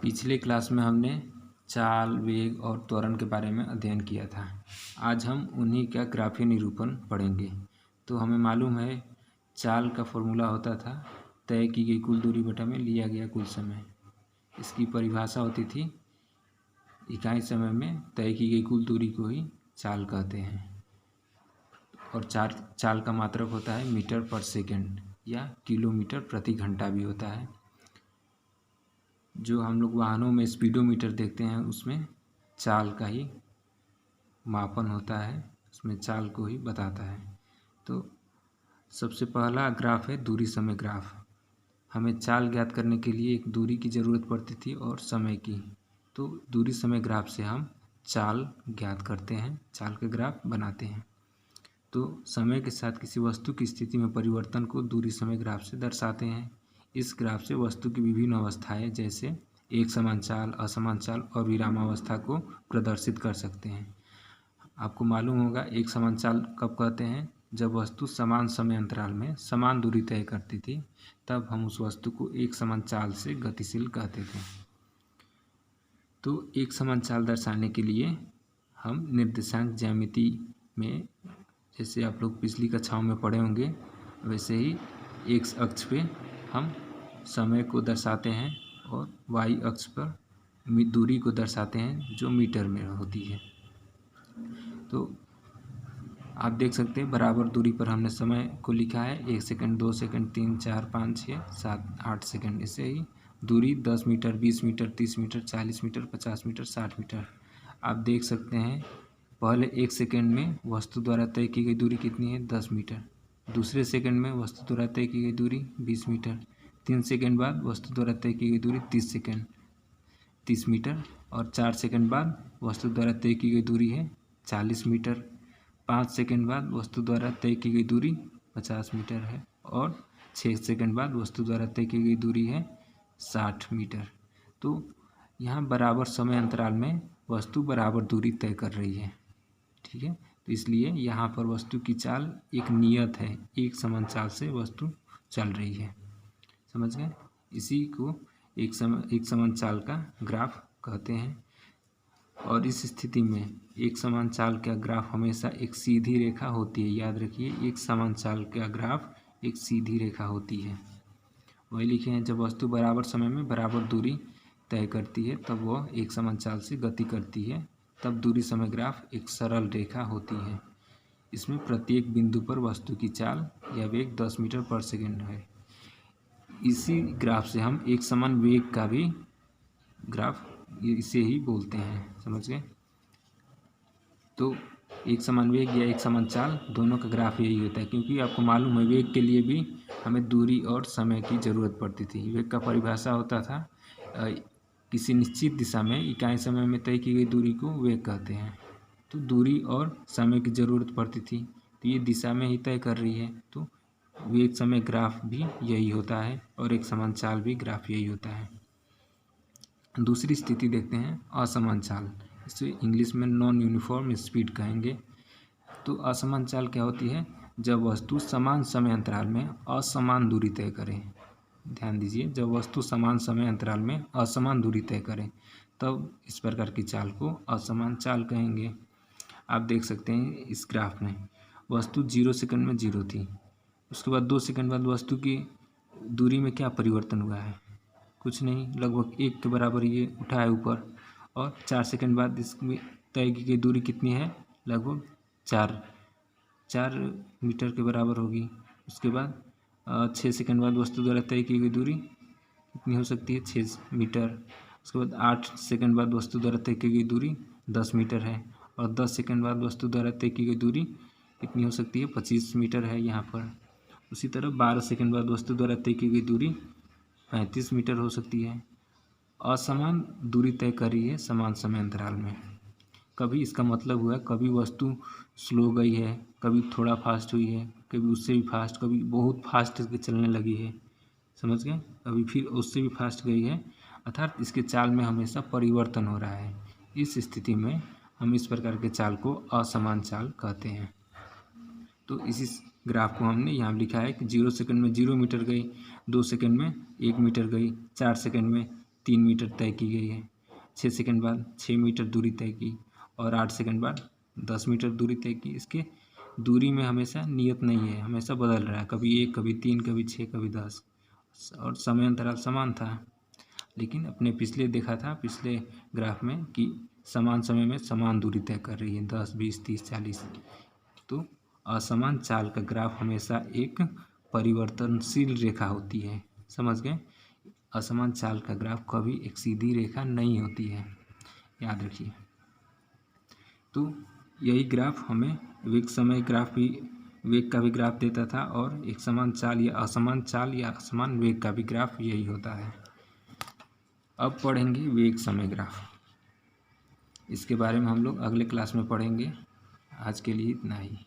पिछले क्लास में हमने चाल, वेग और त्वरण के बारे में अध्ययन किया था। आज हम उन्हीं का ग्राफीय निरूपण पढ़ेंगे। तो हमें मालूम है चाल का फॉर्मूला होता था तय की गई कुल दूरी बटा में लिया गया कुल समय। इसकी परिभाषा होती थी इकाई समय में तय की गई कुल दूरी को ही चाल कहते हैं। और चाल का मात्रक होता है मीटर पर सेकेंड या किलोमीटर प्रति घंटा भी होता है। जो हम लोग वाहनों में स्पीडोमीटर देखते हैं उसमें चाल का ही मापन होता है, उसमें चाल को ही बताता है। तो सबसे पहला ग्राफ है दूरी समय ग्राफ। हमें चाल ज्ञात करने के लिए एक दूरी की ज़रूरत पड़ती थी और समय की। तो दूरी समय ग्राफ से हम चाल ज्ञात करते हैं, चाल का ग्राफ बनाते हैं। तो समय के साथ किसी वस्तु की स्थिति में परिवर्तन को दूरी समय ग्राफ से दर्शाते हैं। इस ग्राफ से वस्तु की विभिन्न अवस्थाएं जैसे एक समान चाल, असमान चाल और विरामावस्था को प्रदर्शित कर सकते हैं। आपको मालूम होगा एक समान चाल कब कहते हैं? जब वस्तु समान समय अंतराल में समान दूरी तय करती थी, तब हम उस वस्तु को एक समान चाल से गतिशील कहते थे। तो एक समान चाल दर्शाने के लिए हम निर्देशांक ज्यामिति में, जैसे आप लोग पिछली कक्षाओं में पढ़े होंगे, वैसे ही एक्स अक्ष पे हम समय को दर्शाते हैं और वाई अक्ष पर दूरी को दर्शाते हैं जो मीटर में होती है। तो आप देख सकते हैं बराबर दूरी पर हमने समय को लिखा है 1 सेकंड, 2 सेकंड, 3, 4, 5, 6, 7, 8 सेकंड। इससे ही दूरी 10 metre, 20 metre, 30 metre, 40 metre, 50 metre, 60 metre. आप देख सकते हैं पहले 1 सेकंड में वस्तु द्वारा तय की गई दूरी कितनी है? 10 मीटर। दूसरे सेकंड में वस्तु द्वारा तय की गई दूरी 20 मीटर। 3 सेकंड बाद वस्तु द्वारा तय की गई दूरी 30 मीटर। और 4 सेकंड बाद वस्तु द्वारा तय की गई दूरी है 40 मीटर। 5 सेकंड बाद वस्तु द्वारा तय की गई दूरी 50 मीटर है। और 6 सेकंड बाद वस्तु द्वारा तय की गई दूरी है 60 मीटर। तो यहाँ बराबर समय अंतराल में वस्तु बराबर दूरी तय कर रही है। ठीक है, तो इसलिए यहाँ पर वस्तु की चाल एक नियत है, एक समान चाल से वस्तु चल रही है। समझ गए? इसी को एक समान चाल का ग्राफ कहते हैं। और इस स्थिति में एक समान चाल का ग्राफ हमेशा एक सीधी रेखा होती है। याद रखिए, एक समान चाल का ग्राफ एक सीधी रेखा होती है। वही लिखे हैं, जब वस्तु बराबर समय में बराबर दूरी तय करती है तब वह एक समान चाल से गति करती है, तब दूरी समय ग्राफ एक सरल रेखा होती है। इसमें प्रत्येक बिंदु पर वस्तु की चाल या वेग 10 मीटर पर सेकेंड है। इसी ग्राफ से हम एक समान वेग का भी ग्राफ इसे ही बोलते हैं। समझ गए? तो एक समान वेग या एक समान चाल दोनों का ग्राफ यही होता है, क्योंकि आपको मालूम है वेग के लिए भी हमें दूरी और समय की ज़रूरत पड़ती थी। वेग का परिभाषा होता था किसी निश्चित दिशा में इकाई समय में तय की गई दूरी को वेग कहते हैं। तो दूरी और समय की ज़रूरत पड़ती थी, तो ये दिशा में ही तय कर रही है। तो वेग समय ग्राफ भी यही होता है और एक समान चाल भी ग्राफ यही होता है। दूसरी स्थिति देखते हैं, असमान चाल। इसे इंग्लिश में नॉन यूनिफॉर्म स्पीड कहेंगे। तो असमान चाल क्या होती है? जब वस्तु समान समय अंतराल में असमान दूरी तय करे। ध्यान दीजिए, जब वस्तु समान समय अंतराल में असमान दूरी तय करे तब इस प्रकार की चाल को असमान चाल कहेंगे। आप देख सकते हैं इस ग्राफ में वस्तु 0 सेकंड में 0 थी, उसके बाद 2 सेकंड बाद वस्तु की दूरी में क्या परिवर्तन हुआ है? कुछ नहीं, लगभग 1 के बराबर ये उठा है ऊपर। और 4 सेकंड बाद इसमें तय की गई दूरी कितनी है? लगभग 4 मीटर के बराबर होगी। उसके बाद 6 सेकंड बाद वस्तु द्वारा तय की गई दूरी कितनी हो सकती है? 6 मीटर। उसके बाद 8 सेकंड बाद वस्तु द्वारा तय की गई दूरी 10 मीटर है। और 10 सेकंड बाद वस्तु द्वारा तय की गई दूरी कितनी हो सकती है? 25 मीटर है यहाँ पर। उसी तरह 12 सेकंड बाद वस्तु द्वारा तय की गई दूरी 35 मीटर हो सकती है। असमान दूरी तय कर रही है समान समय अंतराल में। कभी इसका मतलब हुआ कभी वस्तु स्लो गई है, कभी थोड़ा फास्ट हुई है, कभी उससे भी फास्ट, कभी बहुत फास्ट चलने लगी है। समझ गए? कभी फिर उससे भी फास्ट गई है, अर्थात इसके चाल में हमेशा परिवर्तन हो रहा है। इस स्थिति में हम इस प्रकार के चाल को असमान चाल कहते हैं। तो इसी ग्राफ को हमने यहाँ लिखा है कि 0 सेकंड में 0 मीटर गई, 2 सेकंड में 1 मीटर गई, 4 सेकंड में 3 मीटर तय की गई है, 6 सेकंड बाद 6 मीटर दूरी तय की, और 8 सेकंड बाद 10 मीटर दूरी तय की। इसके दूरी में हमेशा नियत नहीं है, हमेशा बदल रहा है, कभी 1, कभी 3, कभी 6, कभी 10, और समय अंतराल समान था। लेकिन अपने पिछले देखा था, पिछले ग्राफ में, कि समान समय में समान दूरी तय कर रही है, 10, 20, 30, 40। तो असमान चाल का ग्राफ हमेशा एक परिवर्तनशील रेखा होती है, समझ गए। असमान चाल का ग्राफ कभी एक सीधी रेखा नहीं होती है, याद रखिए। तो यही ग्राफ हमें वेग समय ग्राफ भी, वेग का भी ग्राफ देता था, और एक समान चाल या असमान वेग का भी ग्राफ यही होता है। अब पढ़ेंगे वेग समय ग्राफ, इसके बारे में हम लोग अगले क्लास में पढ़ेंगे। आज के लिए इतना ही।